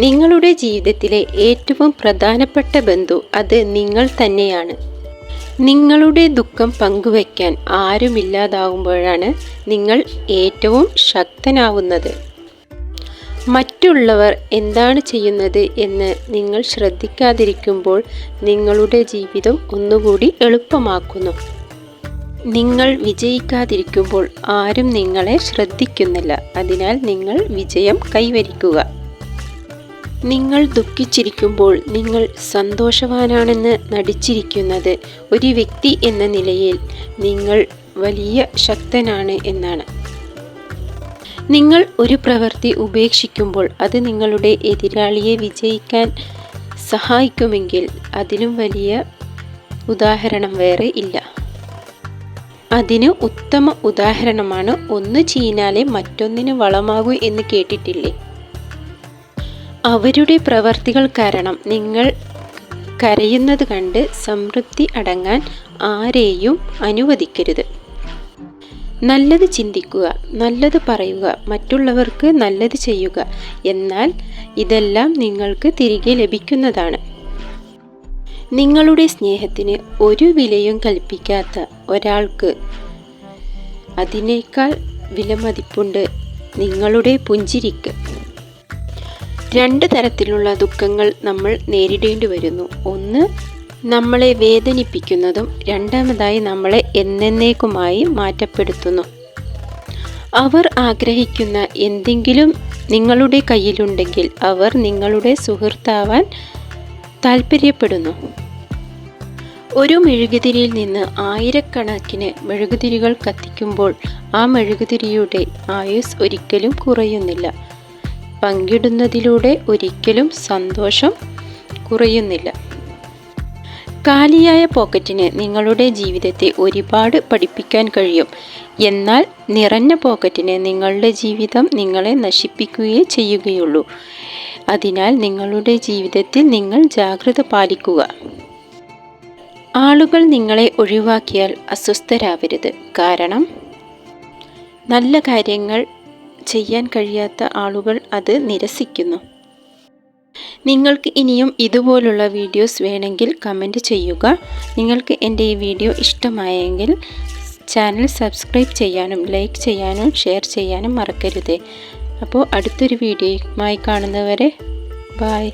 നിങ്ങളുടെ ജീവിതത്തിലെ ഏറ്റവും പ്രധാനപ്പെട്ട ബന്ധു അത് നിങ്ങൾ തന്നെയാണ്. നിങ്ങളുടെ ദുഃഖം പങ്കുവയ്ക്കാൻ ആരുമില്ലാതാകുമ്പോഴാണ് നിങ്ങൾ ഏറ്റവും ശക്തനാവുന്നത്. മറ്റുള്ളവർ എന്താണ് ചെയ്യുന്നത് എന്ന് നിങ്ങൾ ശ്രദ്ധിക്കാതിരിക്കുമ്പോൾ നിങ്ങളുടെ ജീവിതം ഒന്നുകൂടി എളുപ്പമാക്കുന്നു. നിങ്ങൾ വിജയിക്കാതിരിക്കുമ്പോൾ ആരും നിങ്ങളെ ശ്രദ്ധിക്കുന്നില്ല. അതിനാൽ നിങ്ങൾ വിജയം കൈവരിക്കുക. നിങ്ങൾ ദുഃഖിച്ചിരിക്കുമ്പോൾ നിങ്ങൾ സന്തോഷവാനാണെന്ന് നടിച്ചിരിക്കുന്നത് ഒരു വ്യക്തി എന്ന നിലയിൽ നിങ്ങൾ വലിയ ശക്തനാണ് എന്നാണ്. നിങ്ങൾ ഒരു പ്രവൃത്തി ഉപേക്ഷിക്കുമ്പോൾ അത് നിങ്ങളുടെ എതിരാളിയെ വിജയിക്കാൻ സഹായിക്കുമെങ്കിൽ അതിലും വലിയ ഉദാഹരണം വേറെ ഇല്ല. അതിന് ഉത്തമ ഉദാഹരണമാണ് ഒന്ന് ചീഞ്ഞാലേ മറ്റൊന്നിന് വളമാകൂ എന്ന് കേട്ടിട്ടില്ലേ? അവരുടെ പ്രവർത്തികൾ കാരണം നിങ്ങൾ കരയുന്നത് കണ്ട് സംതൃപ്തി അടങ്ങാൻ ആരെയും അനുവദിക്കരുത്. നല്ലത് ചിന്തിക്കുക, നല്ലത് പറയുക, മറ്റുള്ളവർക്ക് നല്ലത് ചെയ്യുക. എന്നാൽ ഇതെല്ലാം നിങ്ങൾക്ക് തിരികെ ലഭിക്കുന്നതാണ്. നിങ്ങളുടെ സ്നേഹത്തിന് ഒരു വിലയും കൽപ്പിക്കാത്ത ഒരാൾക്ക് അതിനേക്കാൾ വിലമതിപ്പുണ്ട് നിങ്ങളുടെ പുഞ്ചിരിക്ക്. 2 തരത്തിലുള്ള ദുഃഖങ്ങൾ നമ്മൾ നേരിടേണ്ടി വരുന്നു. ഒന്ന് നമ്മളെ വേദനിപ്പിക്കുന്നതും രണ്ടാമതായി നമ്മളെ എന്നേക്കുമായി മാറ്റപ്പെടുത്തുന്നു. അവർ ആഗ്രഹിക്കുന്ന എന്തെങ്കിലും നിങ്ങളുടെ കയ്യിലുണ്ടെങ്കിൽ അവർ നിങ്ങളുടെ സുഹൃത്താവാൻ താൽപ്പര്യപ്പെടുന്നു. ഒരു മെഴുകുതിരിയിൽ നിന്ന് ആയിരക്കണക്കിന് മെഴുകുതിരികൾ കത്തിക്കുമ്പോൾ ആ മെഴുകുതിരിയുടെ ആയുസ് ഒരിക്കലും കുറയുന്നില്ല. പങ്കിടുന്നതിലൂടെ ഒരിക്കലും സന്തോഷം കുറയുന്നില്ല. കാലിയായ പോക്കറ്റിന് നിങ്ങളുടെ ജീവിതത്തെ ഒരുപാട് പഠിപ്പിക്കാൻ കഴിയും. എന്നാൽ നിറഞ്ഞ പോക്കറ്റിന് നിങ്ങളുടെ ജീവിതം നിങ്ങളെ നശിപ്പിക്കുകയേ ചെയ്യുകയുള്ളൂ. അതിനാൽ നിങ്ങളുടെ ജീവിതത്തിൽ നിങ്ങൾ ജാഗ്രത പാലിക്കുക. ആളുകൾ നിങ്ങളെ ഒഴിവാക്കിയാൽ അസ്വസ്ഥരാവരുത്. കാരണം നല്ല കാര്യങ്ങൾ ചെയ്യാൻ കഴിയാത്ത ആളുകൾ അത് നിരസിക്കുന്നു. നിങ്ങൾക്ക് ഇനിയും ഇതുപോലുള്ള വീഡിയോസ് വേണമെങ്കിൽ കമൻറ്റ് ചെയ്യുക. നിങ്ങൾക്ക് എൻ്റെ ഈ വീഡിയോ ഇഷ്ടമായെങ്കിൽ ചാനൽ സബ്സ്ക്രൈബ് ചെയ്യാനും ലൈക്ക് ചെയ്യാനും ഷെയർ ചെയ്യാനും മറക്കരുത്. അപ്പോൾ അടുത്തൊരു വീഡിയോയുമായി കാണുന്നവരെ ബൈ.